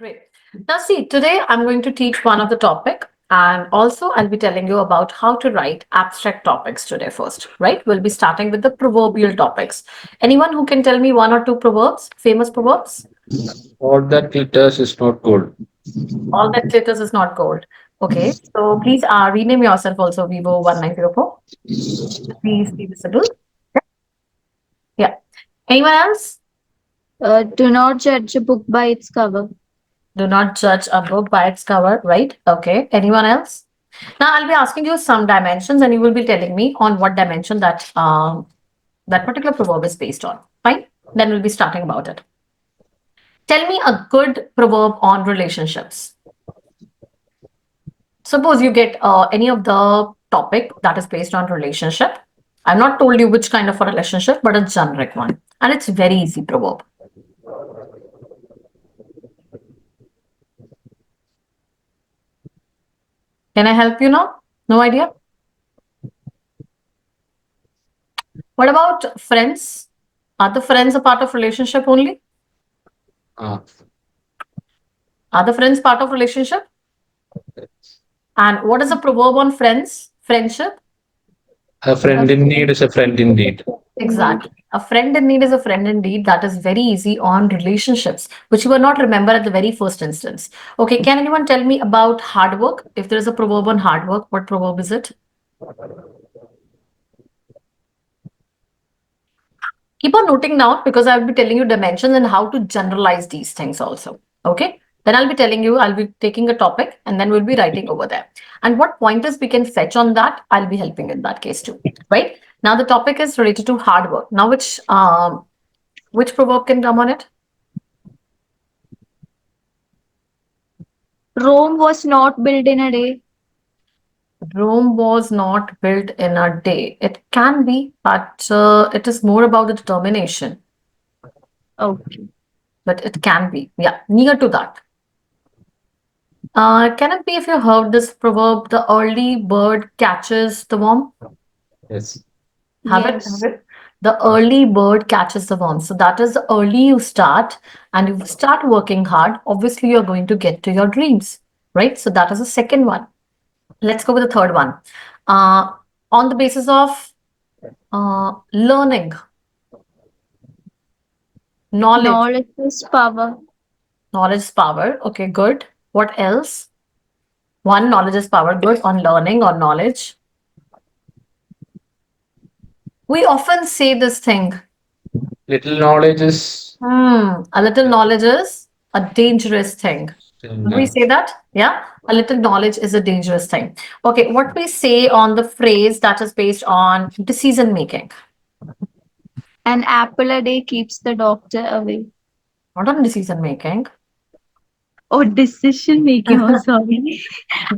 Great. Now, see, today I'm going to teach one of the topic, and also I'll be telling you about how to write abstract topics today first, right? We'll be starting with the proverbial topics. Anyone who can tell me one or two proverbs, famous proverbs? All that glitters is not gold. All that glitters is not gold. Okay, so please rename yourself also Vivo 1904. Please be visible. Yeah. Anyone else? Do not judge a book by its cover. Do not judge a book by its cover, right? Okay. Anyone else? Now I'll be asking you some dimensions, and you will be telling me on what dimension that particular proverb is based on. Fine. Then we'll be starting about it. Tell me a good proverb on relationships. Suppose you get any of the topic that is based on relationship. I've not told you which kind of a relationship, but a generic one, and it's very easy proverb. Can I help you now? No idea. What about friends? Are the friends a part of relationship only? Ah, Are the friends part of relationship? And what is a proverb on friends? Friendship? a friend in need is a friend indeed. Indeed. Exactly. A friend in need is a friend indeed. That is very easy on relationships, which you will not remember at the very first instance. Okay, can anyone tell me about hard work? If there is a proverb on hard work, what proverb is it? Keep on noting down because I will be telling you dimensions and how to generalize these things also. Okay. Then I'll be telling you, I'll be taking a topic and then we'll be writing over there. And what pointers we can fetch on that, I'll be helping in that case too. Right. Now the topic is related to hard work. Now which proverb can come on it? Rome was not built in a day. Rome was not built in a day. It can be, but it is more about the determination. Okay. But it can be, yeah, near to that. Can it be if you heard this proverb, the early bird catches the worm? Yes. Have it, have Yes. it. The early bird catches the worm. So that is the early you start and you start working hard. Obviously, you're going to get to your dreams, right? So that is the second one. Let's go with the third one. Uh, on the basis of learning, knowledge, Knowledge is power. knowledge is power. Okay, good. What else? One, knowledge is power. Good. On learning, on knowledge. We often say this thing. Little knowledge is. A little knowledge is a dangerous thing. Would we say that? Yeah, a little knowledge is a dangerous thing. Okay, what we say on the phrase that is based on decision making, An apple a day keeps the doctor away. not on decision making. Oh, decision making. Oh, sorry.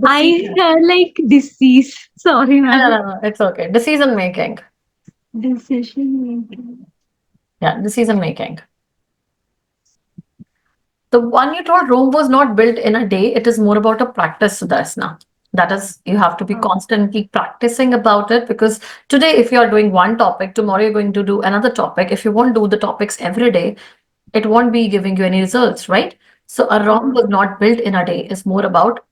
I Decision. heard like disease. Sorry, No, no, ma'am. no, no, it's okay. Decision making. Decision making. Yeah, decision making. The one you told Rome was not built in a day. It is more about a practice, Sudarsna. That is, you have to be Oh, constantly practicing about it because today, if you are doing one topic, tomorrow you're going to do another topic. If you won't do the topics every day, it won't be giving you any results, right? So a ROM oh, was not built in a day. It's more about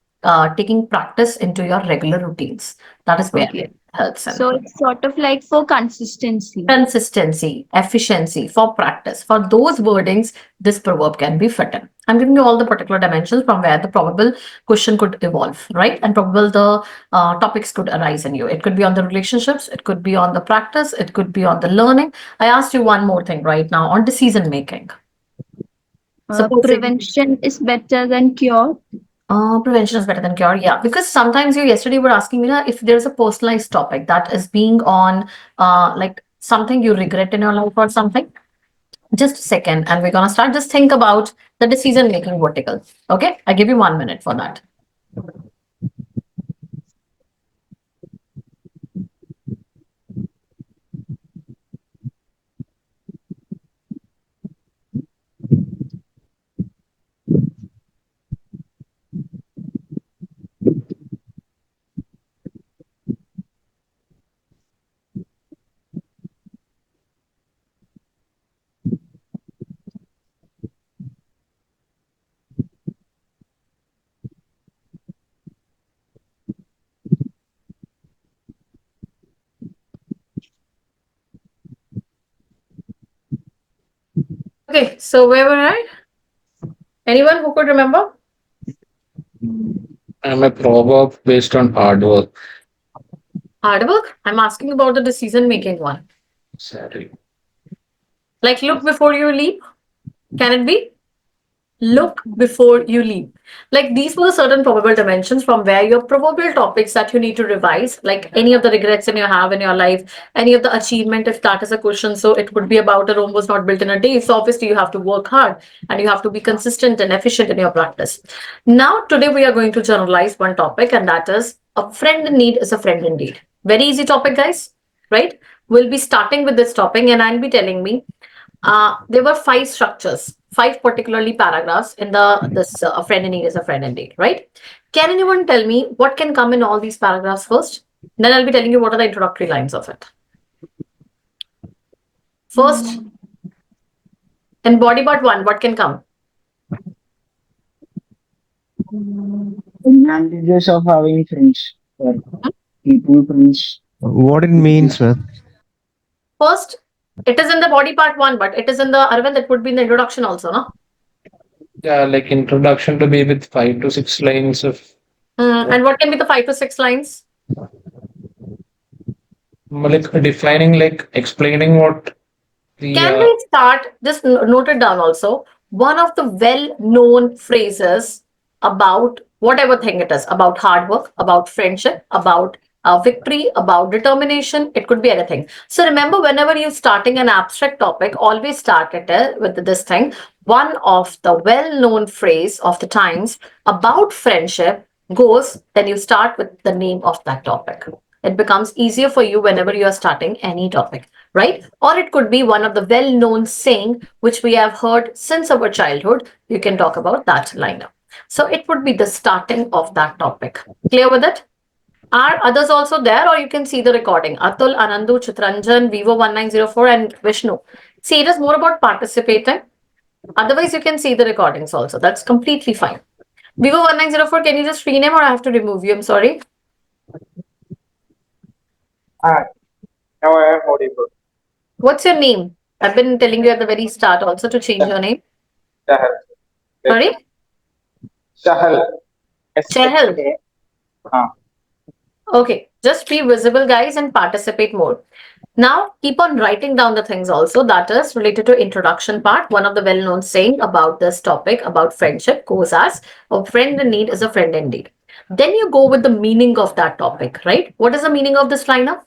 taking practice into your regular routines. That is where okay. it helps in. So it's sort of like for consistency. Consistency, efficiency, for practice. For those wordings, this proverb can be fit in. I'm giving you all the particular dimensions from where the probable question could evolve, right? And probable the topics could arise in you. It could be on the relationships, it could be on the practice, it could be on the learning. I asked you one more thing right now on decision making. Supposing Prevention is better than cure. prevention is better than cure. Yeah, because sometimes you yesterday were asking me if there's a personalized topic that is being on like something you regret in your life or something. Just a second, and we're gonna start. Just think about the decision making vertical. Okay, I give you 1 minute for that. Okay, so where were I? Anyone who could remember? I'm a proverb based on hard work. Hard work? I'm asking about the decision making one. Sadly. Like look before you leap. Can it be? Look before you leap. Like these were certain probable dimensions from where your probable topics that you need to revise, like any of the regrets in you have in your life, any of the achievement, if that is a question. So it could be about a Rome was not built in a day. So obviously you have to work hard and you have to be consistent and efficient in your practice. Now, today we are going to generalize one topic, and that is a friend in need is a friend indeed. Very easy topic, guys, right? We'll be starting with this topic, and I'll be telling me there were five structures, five particularly paragraphs in the this a friend in need is a friend indeed, right? Can anyone tell me what can come in all these paragraphs first? Then I'll be telling you what are the introductory lines of it. First, in body part one, what can come? Advantages of having friends or people friends. What it means, sir? First, it is in the body part one, but it is in the Arvind. It would be in the introduction also, no? Yeah, like introduction to be with 5 to 6 lines of And what can be the 5 to 6 lines? like defining, like explaining what the Can we start this noted down also? One of the well-known phrases about whatever thing it is, about hard work, about friendship, about victory, about determination. It could be anything. So remember, whenever you're starting an abstract topic, always start it with this thing. One of the well-known phrase of the times about friendship goes, then you start with the name of that topic. It becomes easier for you whenever you are starting any topic, right? Or it could be one of the well-known saying which we have heard since our childhood. You can talk about that lineup. So it would be the starting of that topic. Clear with it? Are others also there, or you can see the recording? Atul, Anandu, Chitranjan, Vivo1904, and Vishnu. See, it is more about participating. Otherwise, you can see the recordings also. That's completely fine. Vivo1904, can you just rename, or I have to remove you? I'm sorry. Ah, now I am audible. What's your name? I've been telling you at the very start also to change your name. Sahal. Sorry? Sahal. Chahal. Ah. Okay, just be visible, guys, and participate more. Now, keep on writing down the things also that is related to introduction part. One of the well-known saying about this topic about friendship goes as a friend in need is a friend indeed. Then you go with the meaning of that topic, right? What is the meaning of this lineup?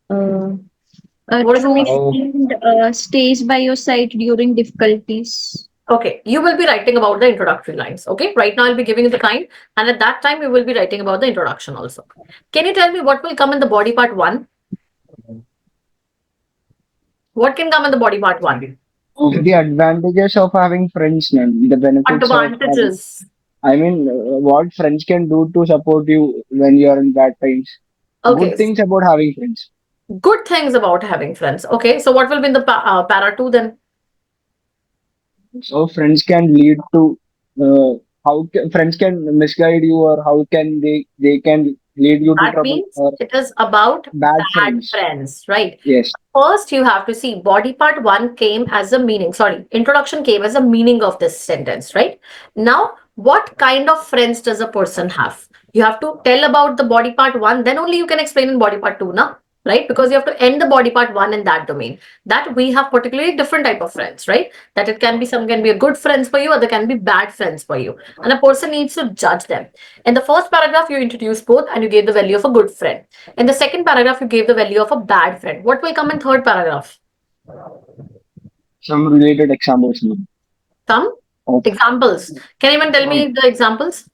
Uh, a What is the true meaning? how friend stays by your side during difficulties. Okay, you will be writing about the introductory lines. Okay, right now I'll be giving you the kind, and at that time you will be writing about the introduction also. Can you tell me what will come in the body part one? What can come in the body part one? The advantages of having friends, man. The benefits of having, Advantages. I mean, what friends can do to support you when you are in bad times. Okay, Good things about having friends. good things about having friends. Okay, so what will be in the para two then? So friends can lead to friends can misguide you, or how can they can lead you to That trouble means or it is about bad bad friends. friends, right? Yes. First, you have to see body part one came as a meaning. Sorry, introduction came as a meaning of this sentence, right? Now, what kind of friends does a person have? You have to tell about the body part one, then only you can explain in body part two, now, right? Because you have to end the body part one in that domain. That we have particularly different type of friends, right? That it can be some can be a good friends for you, other can be bad friends for you, and a person needs to judge them. In the first paragraph, you introduced both and you gave the value of a good friend. In the second paragraph, you gave the value of a bad friend. What will come in third paragraph? Some related examples. No? Some Of, examples. Can anyone tell me the examples?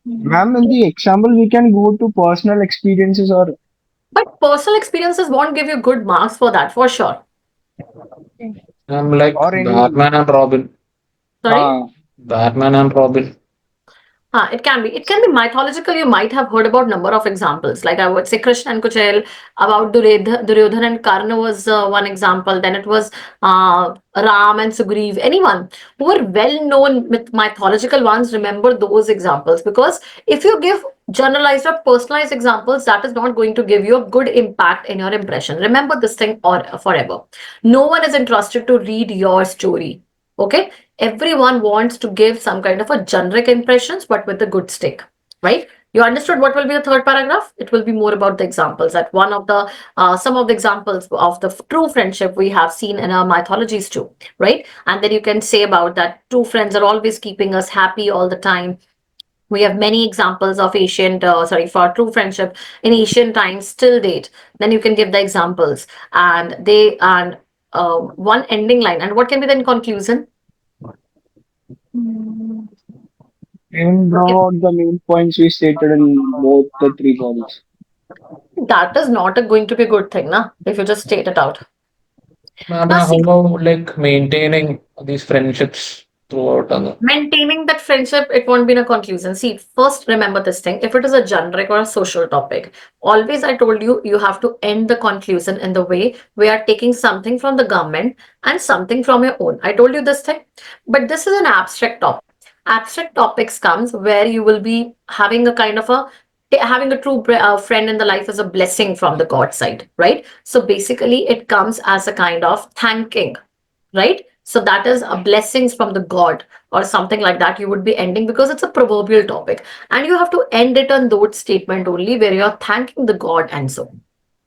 ma'am, in the example, we can go to personal experiences or But personal experiences won't give you good marks for that, for sure. I'm like or any Batman and Robin. Sorry? uh, Batman and Robin. It can be. It can be mythological. You might have heard about number of examples. Like I would say Krishna and Kuchel, about Duryodhan and Karna was one example. Then it was Ram and Sugriv. Anyone who are well-known mythological ones, remember those examples. Because if you give generalized or personalized examples, that is not going to give you a good impact in your impression. Remember this thing or forever. No one is interested to read your story. Okay, everyone wants to give some kind of a generic impressions but with a good stick, right? You understood what will be the third paragraph? It will be more about the examples, that one of the some of the examples of the true friendship we have seen in our mythologies too, right? And then you can say about that true friends are always keeping us happy all the time. We have many examples of ancient sorry, for true friendship in ancient times till date. Then you can give the examples, and they and one ending line, and what can be the conclusion? Mm, And draw out the main points we stated in both the three projects. That is not going to be a good thing, na? If you just state it out. Ma'am, Now, how see, about like maintaining these friendships throughout? maintaining that friendship, it won't be in a conclusion. See, first remember this thing. If it is a generic or a social topic, always I told you, you have to end the conclusion in the way we are taking something from the government and something from your own. I told you this thing, but this is an abstract topic. Abstract topics comes where you will be having a kind of a having a true friend in the life is a blessing from the God side, right? So basically, it comes as a kind of thanking, right? So that is a blessings from the God or something like that. You would be ending because it's a proverbial topic, and you have to end it on those statement only where you're thanking the God and so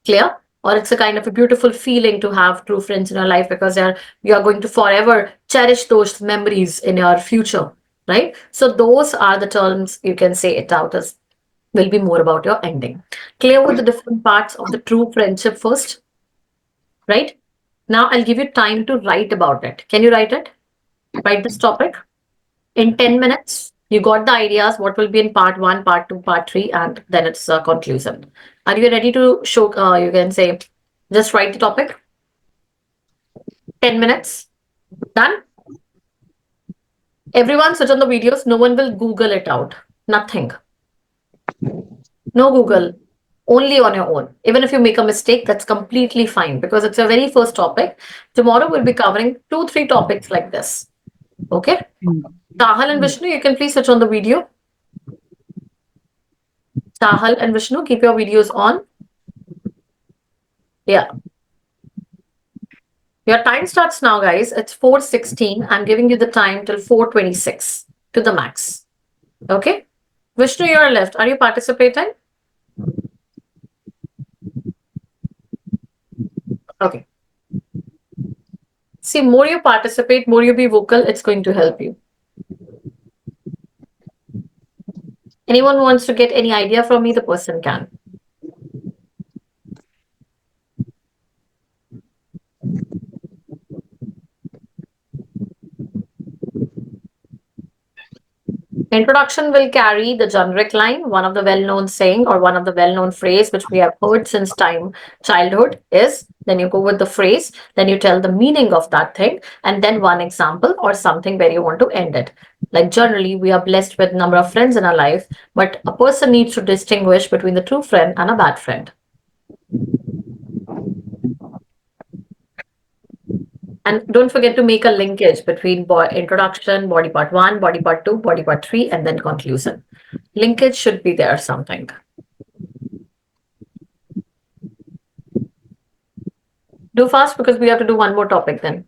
clear. Or it's a kind of a beautiful feeling to have true friends in your life because you're going to forever cherish those memories in your future, right? So those are the terms you can say it out as, will be more about your ending. Clear with the different parts of the true friendship first, right? Now I'll give you time to write about it. Can you write it? Write this topic in 10 minutes. You got the ideas, what will be in part one, part two, part three, and then it's a conclusion. Are you ready to show, you can say, just write the topic? 10 minutes. Done? Everyone switch on the videos. No one will Google it out. Nothing. No Google. Only on your own. Even if you make a mistake, that's completely fine because it's your very first topic. Tomorrow we'll be covering 2, 3 topics like this. Okay? Tahal and Vishnu, you can please switch on the video. Tahal and Vishnu, keep your videos on. Yeah. Your time starts now, guys. It's 4:16. I'm giving you the time till 4:26 to the max. Okay? Vishnu, you're left. Are you participating? Okay. See, more you participate, more you be vocal, it's going to help you. Anyone who wants to get any idea from me, the person can. Introduction will carry the generic line, one of the well-known saying or one of the well-known phrase which we have heard since time childhood is, then you go with the phrase, then you tell the meaning of that thing, and then one example or something where you want to end it. Like generally, we are blessed with number of friends in our life, but a person needs to distinguish between the true friend and a bad friend. And don't forget to make a linkage between introduction, body part one, body part two, body part three, and then conclusion. Linkage should be there something. Do fast because we have to do one more topic then.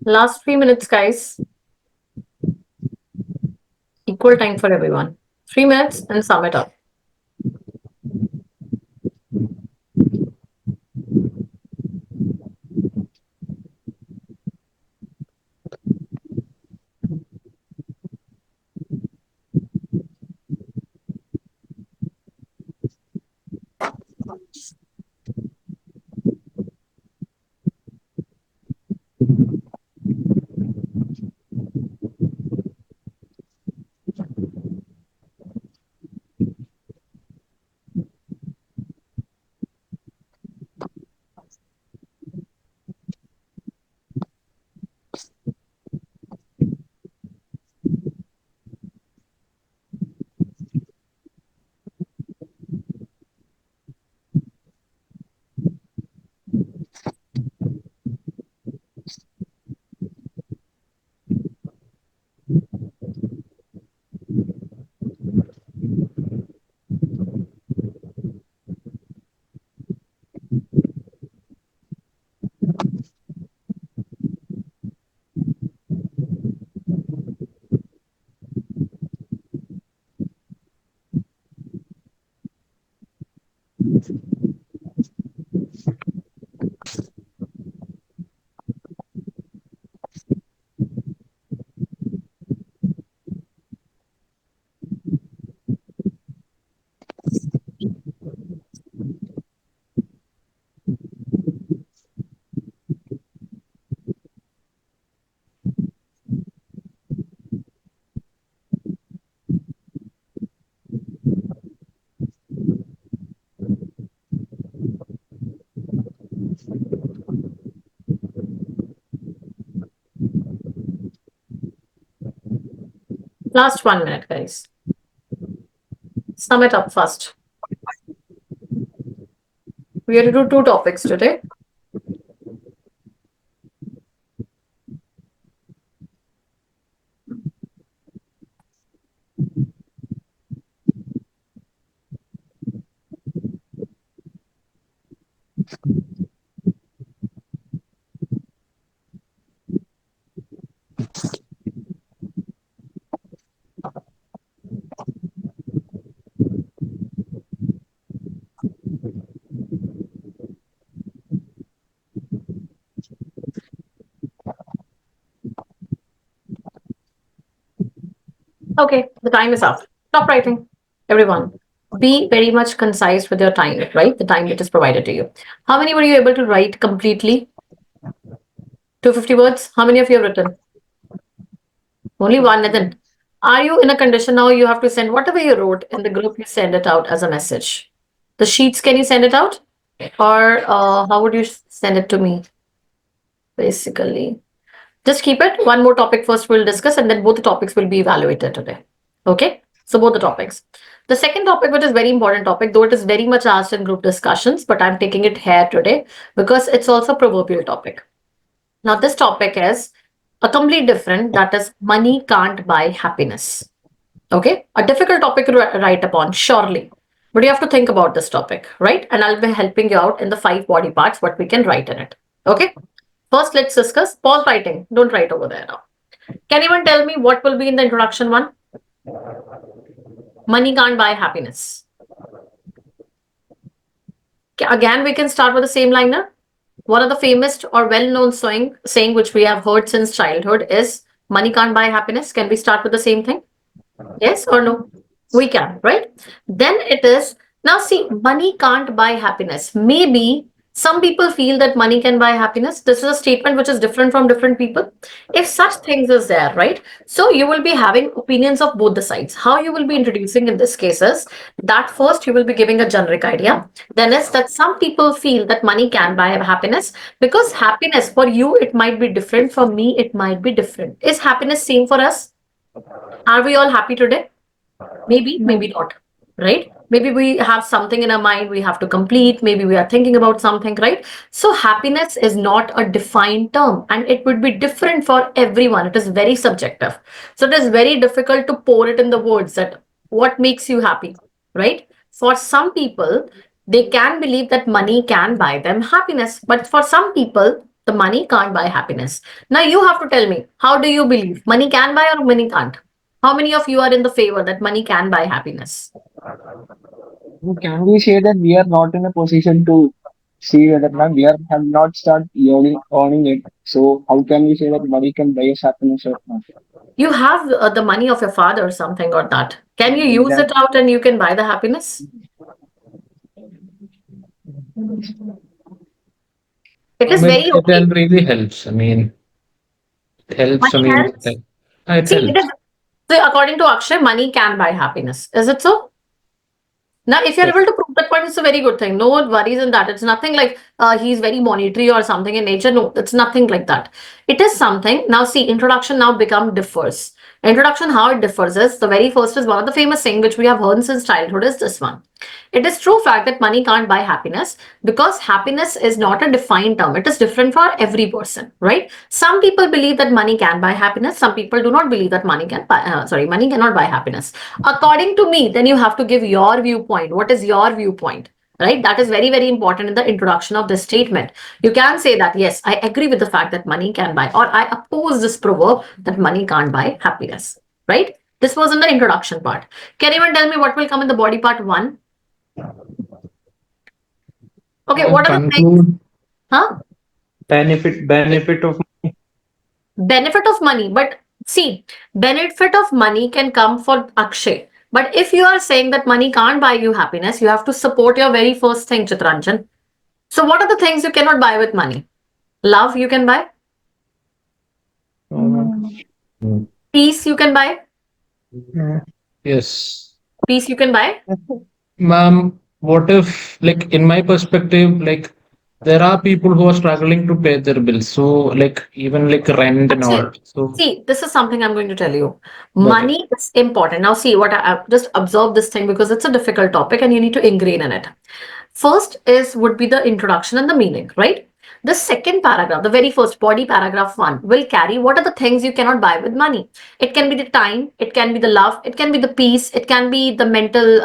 Last 3 minutes, guys. Equal time for everyone. 3 minutes and sum it up. Last 1 minute, guys. Sum it up first. We are to do two topics today. Okay, the time is up. Stop writing. Everyone, Be very much concise with your time, right? The time that is provided to you. How many were you able to write completely? 250 words? How many of you have written? Only one, Nathan. Are you in a condition now you have to send whatever you wrote in the group, you send it out as a message? The sheets, can you send it out? Or how would you send it to me? Basically, just keep it. One more topic first we'll discuss, and then both the topics will be evaluated today. Okay, so both the topics. The second topic, which is very important topic, though it is very much asked in group discussions, but I'm taking it here today because it's also a proverbial topic. Now, this topic is a complete different, that is money can't buy happiness. Okay, a difficult topic to write upon, surely. But you have to think about this topic, right? And I'll be helping you out in the 5 body parts, what we can write in it. Okay, first let's discuss. Pause writing, don't write over there now. Can anyone tell me what will be in the introduction one? Money can't buy happiness. Again, we can start with the same liner. One of the famous or well-known saying which we have heard since childhood is money can't buy happiness. Can we start with the same thing? Yes or no? We can, right? Then it is, now see, money can't buy happiness. Maybe some people feel that money can buy happiness. This is a statement which is different from different people. If such things is there, right? So you will be having opinions of both the sides. How you will be introducing in this case is that first you will be giving a generic idea. Then is that some people feel that money can buy happiness because happiness for you, it might be different. For me, it might be different. Is happiness same for us? Are we all happy today? Maybe, maybe not, right? Maybe we have something in our mind we have to complete. Maybe we are thinking about something, right? So happiness is not a defined term and it would be different for everyone. It is very subjective. So it is very difficult to pour it in the words that what makes you happy, right? For some people, they can believe that money can buy them happiness. But for some people, the money can't buy happiness. Now you have to tell me, how do you believe? Money can buy or money can't? How many of you are in the favor that money can buy happiness? Can we say that we are not in a position to see whether we have not started owning it? So how can we say that money can buy us happiness or not? You have the money of your father or something or that. Can you use it Exactly. out and you can buy the happiness? It I is mean, very it okay. really helps. I mean, it helps. I Money mean, helps. it See, it is, helps. so according to Akshay, money can buy happiness. Is it so? Now, if you're Yes. able to prove that point, it's a very good thing. No worries in that. It's nothing like he's very monetary or something in nature. No, it's nothing like that. It is something. Now, see, introduction now become differs. Introduction, how it differs is the very first is one of the famous thing which we have heard since childhood is this one. It is true fact that money can't buy happiness because happiness is not a defined term. It is different for every person, right? Some people believe that money can buy happiness. Some people do not believe that money can buy, money cannot buy happiness. According to me, then you have to give your viewpoint. What is your viewpoint? Right? That is very, very important in the introduction of this statement. You can say that, yes, I agree with the fact that money can buy, or I oppose this proverb that money can't buy happiness. Right? This was in the introduction part. Can anyone tell me what will come in the body part one? Okay, what are the things? Conclude. Huh? Benefit of Benefit of money. But see, benefit of money can come for Akshay. But if you are saying that money can't buy you happiness, you have to support your very first thing, Chitranjan. So what are the things you cannot buy with money? Love you can buy. Peace you can buy. Yes. Peace you can buy. Ma'am, what if, like, in my perspective, like, there are people who are struggling to pay their bills. So, like, even like rent and Akshay, all. So, see, this is something I'm going to tell you. okay. Money is important. Now, see what I just observe this thing because it's a difficult topic and you need to ingrain in it. First is would be the introduction and the meaning, right? The second paragraph, the very first body paragraph one, will carry what are the things you cannot buy with money. It can be the time, it can be the love, it can be the peace, it can be the mental,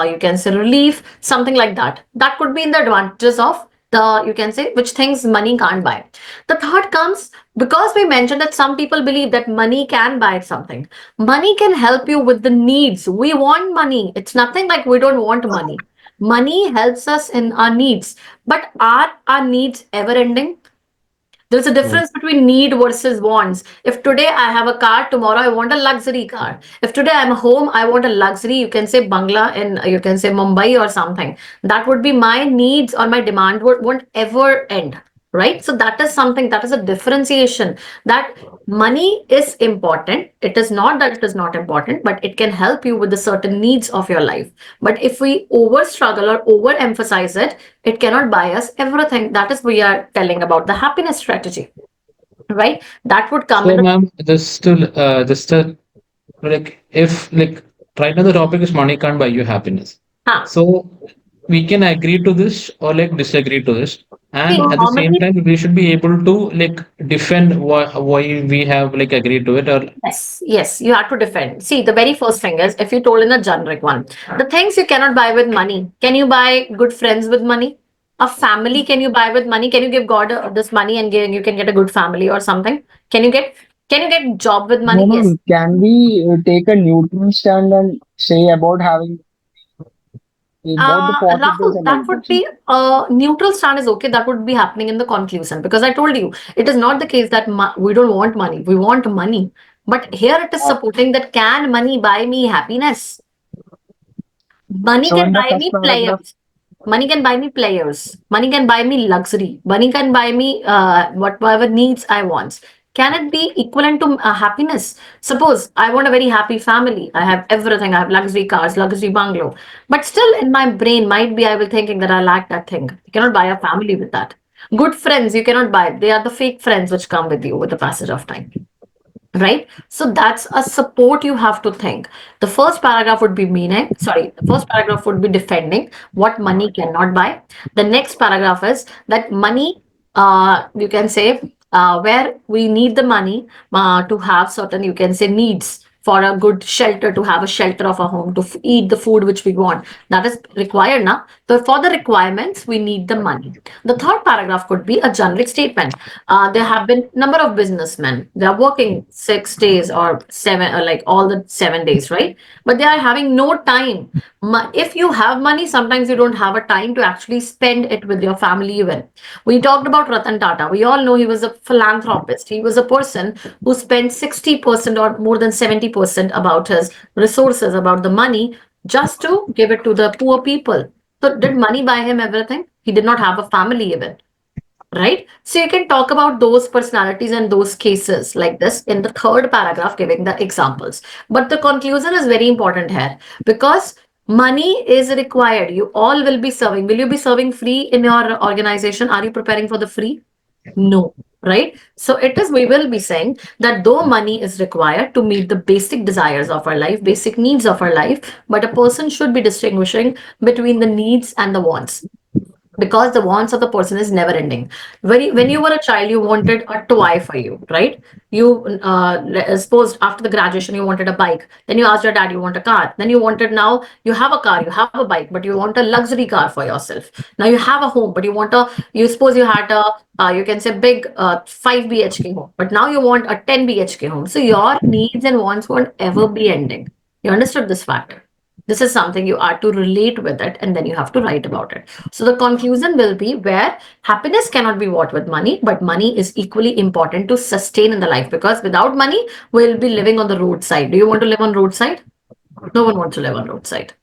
you can say relief, something like that. That could be in the advantages of the, you can say, which things money can't buy. The third comes because we mentioned that some people believe that money can buy something. Money can help you with the needs. We want money. It's nothing like we don't want money. Money helps us in our needs, but are our needs ever ending? There's a difference between need versus wants. If today I have a car, tomorrow I want a luxury car. If today I'm home, I want a luxury, you can say bungalow in, you can say Mumbai or something. That would be my needs or my demand won't ever end. Right? So that is something, that is a differentiation, that money is important. It is not that it is not important, but it can help you with the certain needs of your life. But if we over struggle or over emphasize it, it cannot buy us everything. That is we are telling about the happiness strategy, right? That would come in So, the ma'am, just like if like right now the topic is money can't buy you happiness. huh. So we can agree to this or like disagree to this, See, and at the same normally, time we should be able to like defend why we have like agreed to it or yes, yes, you have to defend. See, the very first thing is, if you told in a generic one, the things you cannot buy with money. Can you buy good friends with money? A family can you buy with money? Can you give God this money and you can get a good family or something? Can you get job with No, money? Yes. ma'am. Can we take a neutral stand and say about having both the positives Rahul, and that would negatives? be neutral stand is okay. That would be happening in the conclusion, because I told you it is not the case that we don't want money. We want money, but here it is Uh, supporting that can money buy me happiness? Money so can in the buy first me paragraph, players. Money can buy me players. Money can buy me luxury. Money can buy me whatever needs I want. Can it be equivalent to happiness? Suppose I want a very happy family. I have everything. I have luxury cars, luxury bungalow. But still in my brain might be I will thinking that I lack that thing. You cannot buy a family with that. Good friends you cannot buy. They are the fake friends which come with you with the passage of time, right? So that's a support you have to think. The first paragraph would be meaning, sorry, the first paragraph would be defending what money cannot buy. The next paragraph is that money, you can say, where we need the money to have certain, you can say, needs, for a good shelter, to have a shelter of a home, to eat the food which we want. That is required now. So for the requirements, we need the money. The third paragraph could be a generic statement. There have been number of businessmen. They are working 6 days or seven, or like all the 7 days, right? But they are having no time. If you have money, sometimes you don't have a time to actually spend it with your family even. We talked about Ratan Tata. We all know he was a philanthropist. He was a person who spent 60% or more than 70% about his resources, about the money, just to give it to the poor people. So did money buy him everything? He did not have a family even, right? So you can talk about those personalities and those cases like this in the third paragraph, giving the examples. But the conclusion is very important here, because money is required. You all will be serving. Will you be serving free in your organization? Are you preparing for the free? No, right? So it is, we will be saying that though money is required to meet the basic desires of our life, basic needs of our life, but a person should be distinguishing between the needs and the wants, because the wants of the person is never ending. When you were a child, you wanted a toy for you, right? You suppose after the graduation you wanted a bike, then you asked your dad you want a car, then you wanted, now you have a car, you have a bike, but you want a luxury car for yourself. Now you have a home, but you want a, you suppose you had a you can say big 5 bhk home, but now you want a 10 bhk home. So your needs and wants won't ever be ending. You understood this fact? This is something you are to relate with it, and then you have to write about it. So the conclusion will be where happiness cannot be bought with money, but money is equally important to sustain in the life, because without money, we'll be living on the roadside. Do you want to live on roadside? No one wants to live on roadside,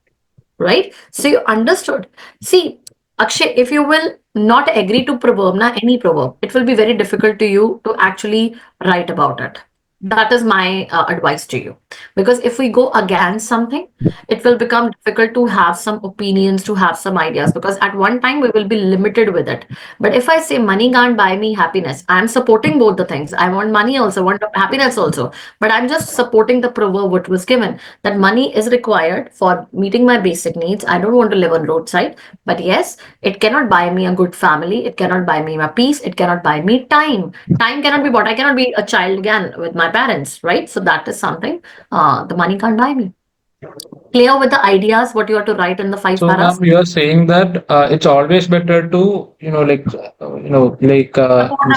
right? So you understood. See, Akshay, if you will not agree to proverb, na any proverb, it will be very difficult to you to actually write about it. That is my advice to you. Because if we go against something, it will become difficult to have some opinions, to have some ideas, because at one time we will be limited with it. But if I say money can't buy me happiness, I'm supporting both the things. I want money also, want happiness also. But I'm just supporting the proverb what was given, that money is required for meeting my basic needs. I don't want to live on roadside. But yes, it cannot buy me a good family. It cannot buy me my peace. It cannot buy me time. Time cannot be bought. I cannot be a child again with my parents, right? So that is something the money can't buy me. Clear with the ideas what you have to write in the five so paras? ma'am you are saying that it's always better to Support the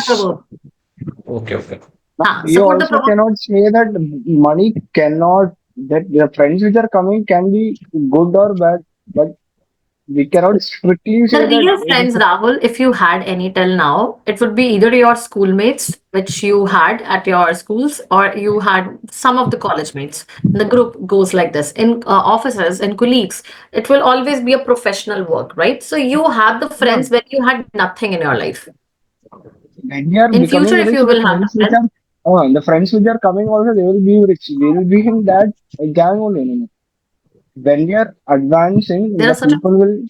proverb. okay, okay. we Support the also proverb. cannot say that money cannot, that the friends which are coming can be good or bad, but we cannot strictly The say that real it is friends, Rahul, if you had any till now, it would be either your schoolmates, which you had at your schools, or you had some of the college mates. The group goes like this. In offices and colleagues, it will always be a professional work, right? So you have the no, friends when you had nothing in your life. when we are In future, becoming if rich, you will have the friends, the friends which are coming also they will be rich. They will be in that gang only. No, no. When we are advancing, there are the such a people will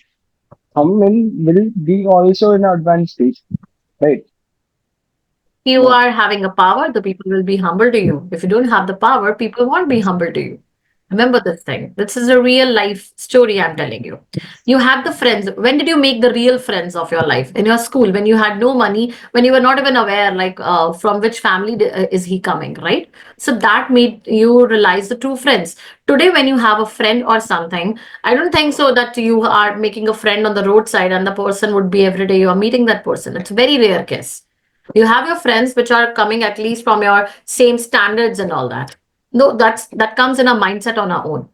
come in will be also in advanced stage, right? you No. are having a power, the people will be humble to you. If you don't have the power, people won't be humble to you. Remember this thing. This is a real life story I'm telling you. You had the friends. When did you make the real friends of your life? In your school, when you had no money, when you were not even aware, like from which family is he coming, right? So that made you realize the true friends. Today, when you have a friend or something, I don't think so that you are making a friend on the roadside and the person would be every day you are meeting that person. It's a very rare case. You have your friends which are coming at least from your same standards and all that. No, that comes in a mindset on our own,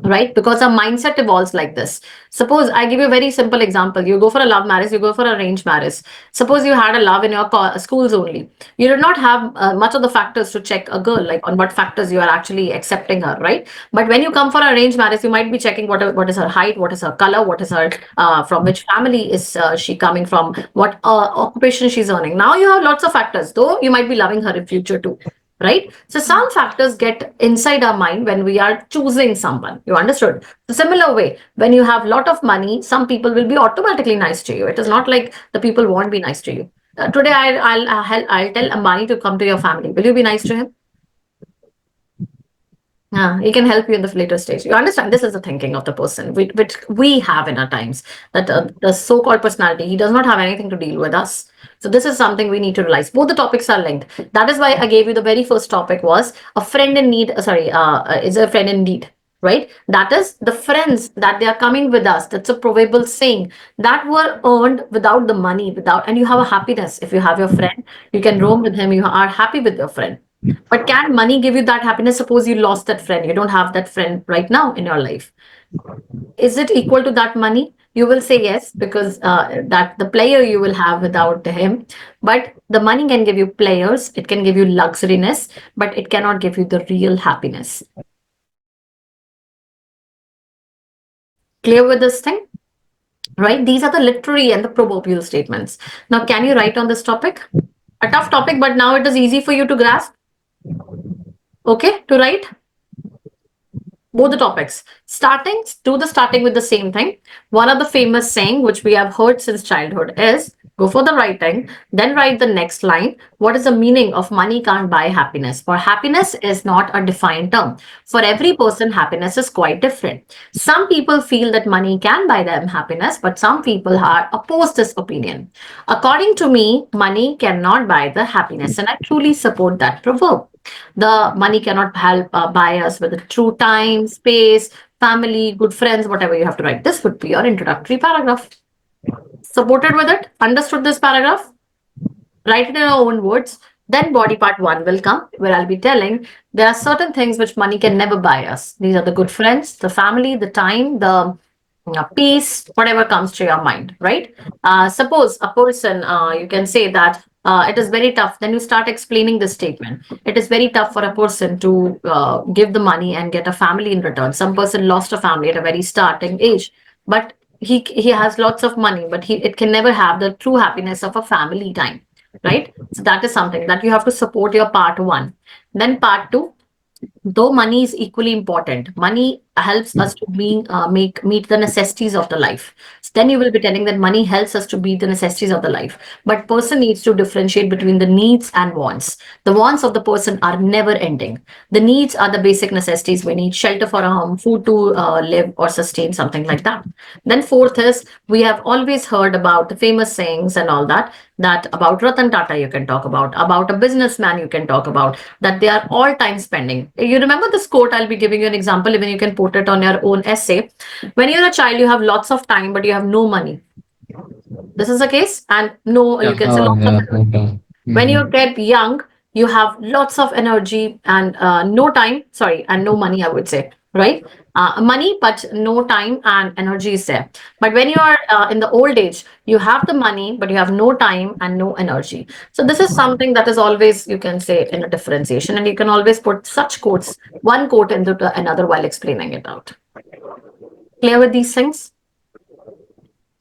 right? Because our mindset evolves like this. Suppose I give you a very simple example. You go for a love marriage, you go for arranged marriage. Suppose you had a love in your schools only. You did not have much of the factors to check a girl, like on what factors you are actually accepting her, right? But when you come for arranged marriage, you might be checking what is her height, what is her color, what is her from which family is she coming from, what occupation she's earning. Now you have lots of factors, though you might be loving her in future too, right? So some factors get inside our mind when we are choosing someone. You understood? The similar way, when you have a lot of money, some people will be automatically nice to you. It is not like the people won't be nice to you. Today, I'll tell Ambani to come to your family. Will you be nice to him? He can help you in the later stage. You understand? This is the thinking of the person which we have in our times. That the so-called personality, he does not have anything to deal with us. So this is something we need to realize. Both the topics are linked. That is why I gave you the very first topic was a friend in need. Is a friend in need, right? That is the friends that they are coming with us. That's a proverbial saying that were earned without the money, without, and you have a happiness. If you have your friend, you can roam with him. You are happy with your friend. But can money give you that happiness? Suppose you lost that friend, you don't have that friend right now in your life. Is it equal to that money? You will say yes, because that the player you will have without him. But the money can give you players, it can give you luxuriness, but it cannot give you the real happiness. Clear with this thing? Right? These are the literary and the proverbial statements. Now, can you write on this topic? A tough topic, but now it is easy for you to grasp. Okay, to write? Both the topics. Starting with the same thing. One of the famous saying which we have heard since childhood is go for the writing, then write the next line. What is the meaning of money can't buy happiness? For happiness is not a defined term. For every person, happiness is quite different. Some people feel that money can buy them happiness, but some people are opposed this opinion. According to me, money cannot buy the happiness, and I truly support that proverb. The money cannot help buy us with the true time, space, family, good friends, whatever you have to write. This would be your introductory paragraph. Supported with it? Understood this paragraph? Write it in your own words. Then body part one will come, where I'll be telling there are certain things which money can never buy us. These are the good friends, the family, the time, the peace, whatever comes to your mind, right? Suppose a person, you can say that it is very tough. Then you start explaining this statement. It is very tough for a person to give the money and get a family in return. Some person lost a family at a very starting age, but he has lots of money, but it can never have the true happiness of a family time, right? So that is something that you have to support your part one. Then part two, though money is equally important, money helps us to meet the necessities of the life. So then you will be telling that money helps us to meet the necessities of the life, but person needs to differentiate between the needs and wants. The wants of the person are never ending. The needs are the basic necessities. We need shelter for a home, food to live or sustain, something like that. Then fourth is, we have always heard about the famous sayings and all that, that about Ratan Tata you can talk about a businessman you can talk about, that they are all time spending. You remember this quote? I'll be giving you an example, even you can put it on your own essay. When you're a child, you have lots of time, but you have no money. This is the case, and no, you Yeah, can say lots of energy. okay. When you're Mhm. kept young, you have lots of energy and no time, sorry, and no money, I would say, right? money, but no time and energy is there. But when you are in the old age, you have the money, but you have no time and no energy. So this is something that is always, you can say, in a differentiation, and you can always put such quotes, one quote into another while explaining it out. Clear with these things?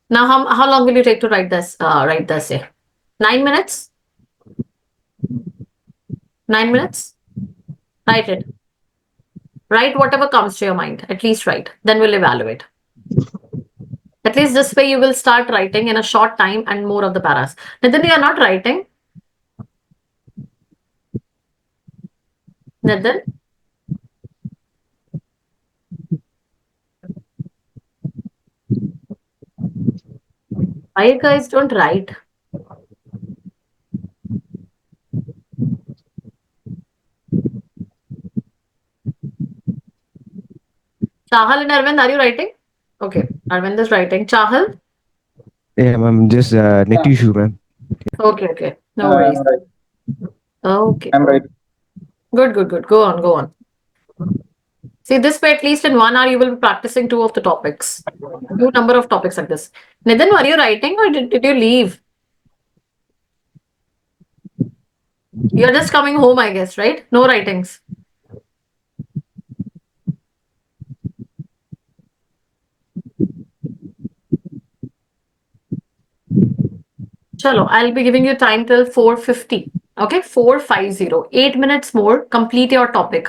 Now, how long will you take to write the essay? 9 minutes? 9 minutes? Write it. Write whatever comes to your mind. At least write. Then we'll evaluate. At least this way you will start writing in a short time and more of the paras. Nitin, you are not writing. Nitin, why you guys don't write? Chahal and Arvind, are you writing? Okay, Arvind is writing. Chahal? Yeah, ma'am, just net issue, ma'am. Okay, okay. No worries. I'm right. Okay. I'm right. Good. Go on. See, this way, at least in 1 hour, you will be practicing 2 of the topics. Do number of topics like this. Nitin, were you writing or did you leave? You're just coming home, I guess, right? No writings. Chalo, I'll be giving you time till 4:50. Okay, 4:50. 8 minutes more. Complete your topic.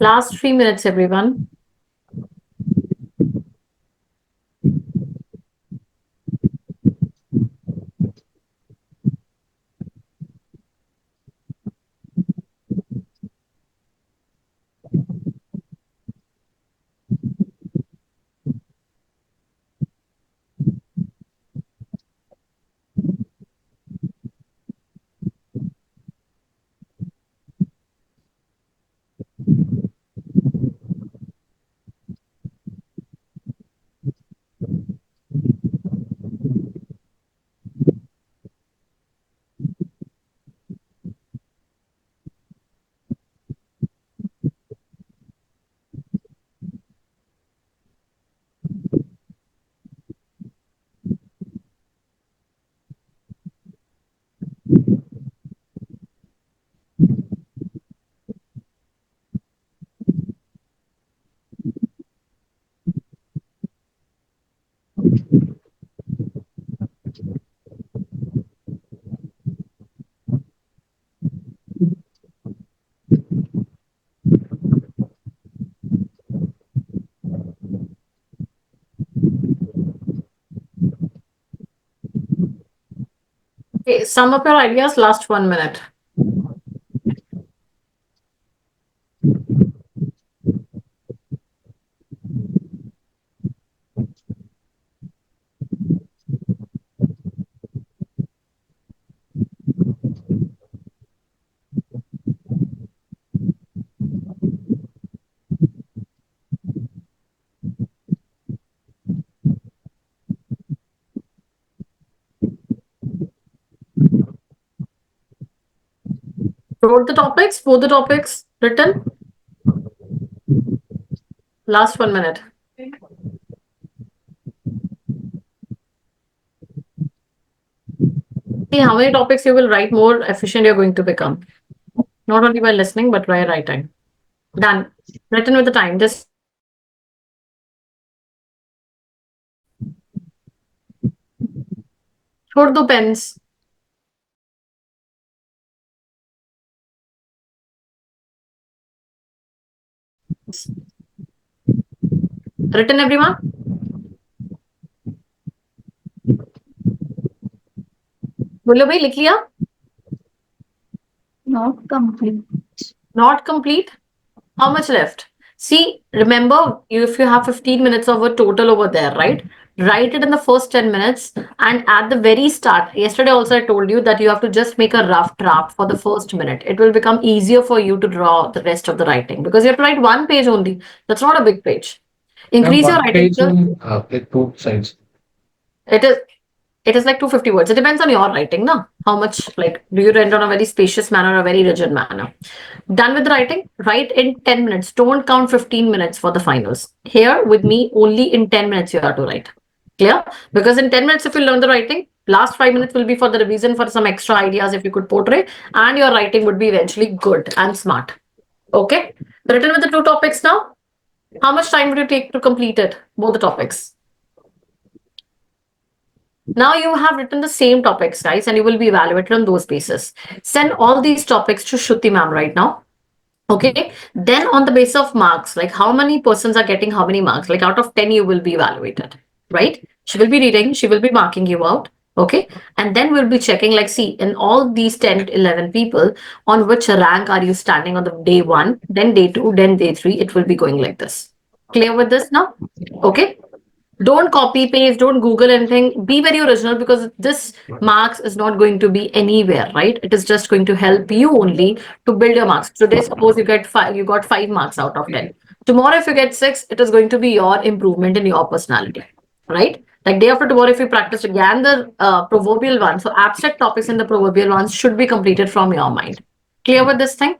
Last 3 minutes, everyone. Okay, sum up your ideas, last 1 minute. Wrote the topics, both the topics written. Last 1 minute. See how many topics you will write, more efficient you're going to become. Not only by listening, but by writing. Done. Written with the time. Just छोड़ दो pens. Written, everyone? बोलो भाई, लिख लिया? Not complete. Not complete? How much left? See, remember, if you have 15 minutes of a total over there, right? Write it in the first 10 minutes. And at the very start, yesterday also I told you that you have to just make a rough draft for the first minute. It will become easier for you to draw the rest of the writing because you have to write one page only. That's not a big page. Increase your One writing page skills. on like 2 sides. It is like 250 words. It depends on your writing, no? How much, like, do you write on a very spacious manner or a very rigid manner? Done with writing? Write in 10 minutes. Don't count 15 minutes for the finals. Here with me, only in 10 minutes you have to write. Clear? Because in 10 minutes, if you learn the writing, last 5 minutes will be for the revision, for some extra ideas if you could portray, and your writing would be eventually good and smart. Okay? Written with the 2 topics now? How much time would you take to complete it? Both the topics. Now you have written the same topics, guys, and you will be evaluated on those basis. Send all these topics to Shruti ma'am right now. Okay. Then on the basis of marks, like how many persons are getting how many marks, like out of 10, you will be evaluated, right? She will be reading, she will be marking you out. Okay. And then we'll be checking, like, see, in all these 10 to 11 people, on which rank are you standing on the day 1, then day 2, then day 3, it will be going like this. Clear with this now? Okay. Don't copy paste, don't Google anything. Be very original because this marks is not going to be anywhere, right? It is just going to help you only to build your marks. Today, suppose you get 5, you got 5 marks out of 10. Tomorrow, if you get 6, it is going to be your improvement in your personality, right? Like day after tomorrow, if you practice again the proverbial ones, so abstract topics in the proverbial ones should be completed from your mind. Clear with this thing?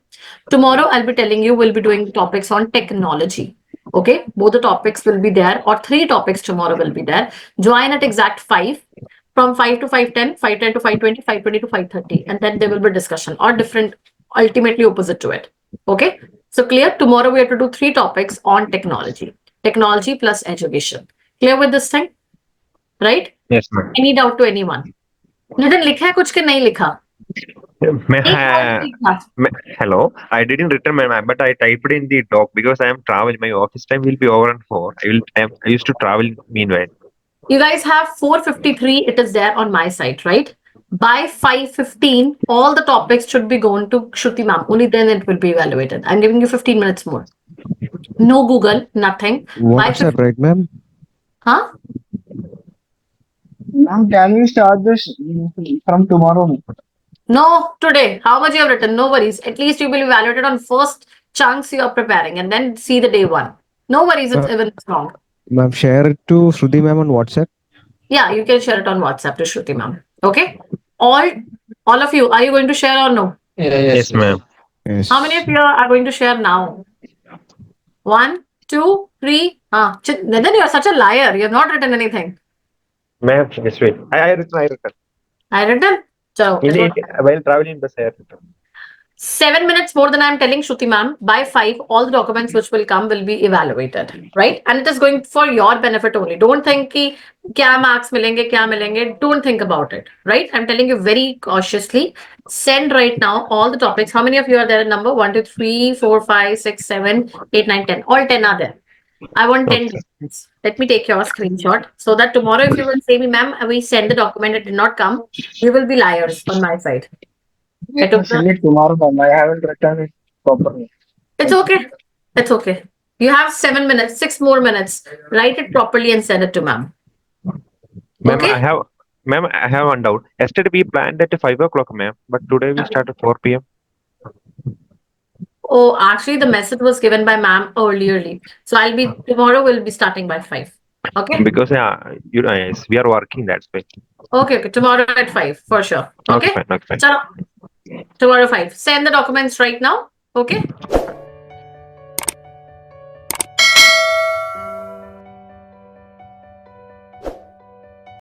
Tomorrow, I'll be telling you, we'll be doing topics on technology. Okay, both the topics will be there, or 3 topics tomorrow will be there. Join at exact 5, from 5 to 5:10, 5:10 to 5:20, 5:20 to 5:30, and then there will be discussion or different, ultimately opposite to it. Okay, so clear? Tomorrow we have to do 3 topics on technology plus education. Clear with this thing? Right? Yes, ma'am. Any doubt to anyone? Nitin, लिखा है कुछ के नहीं लिखा? Hello. I didn't return my map, but I typed in the doc because I am traveling. My office time will be over at 4. I used to travel meanwhile. You guys have 4:53. It is there on my site, right? By 5:15, all the topics should be going to Shruti ma'am. Only then it will be evaluated. I'm giving you 15 minutes more. No Google, nothing. By WhatsApp, right, ma'am? Huh? Ma'am, can we start this from tomorrow? No, today. How much you have written? No worries. At least you will be evaluated on first chunks you are preparing and then see the day one. No worries, it's even wrong. Ma'am, share it to Shruti ma'am on WhatsApp. Yeah, you can share it on WhatsApp to Shruti ma'am. Okay? All of you, are you going to share or no? Yes, ma'am. Yes. How many of you are going to share now? 1, 2, 3. Nitin, you are such a liar. You have not written anything. Ma'am, yes, wait. I written. I written. So, While traveling bus, I written. 7 minutes more than I'm telling Shruti ma'am. By 5, all the documents which will come will be evaluated, right? And it is going for your benefit only. Don't think ki kya marks milenge, kya milenge. Don't think about it, right? I'm telling you very cautiously. Send right now all the topics. How many of you are there in number? 1, 2, 3, 4, 5, 6, 7, 8, 9, 10. All 10 are there. I want 10 documents. Let me take your screenshot so that tomorrow, if you will say me, ma'am, we send the document, it did not come, you will be liars on my side. I took Send it tomorrow, ma'am. I haven't written it properly. It's okay. It's okay. You have 7 minutes, 6 more minutes. Write it properly and send it to ma'am. Ma'am, Okay? I have one doubt. Yesterday we planned at 5 o'clock, ma'am, but today we start at 4 p.m. Oh, actually, the message was given by ma'am early. So tomorrow we'll be starting by 5. Okay? Because yes, we are working, that's why. Okay. Tomorrow at 5 for sure. Okay? Okay, fine. So, tomorrow 5. Send the documents right now. Okay?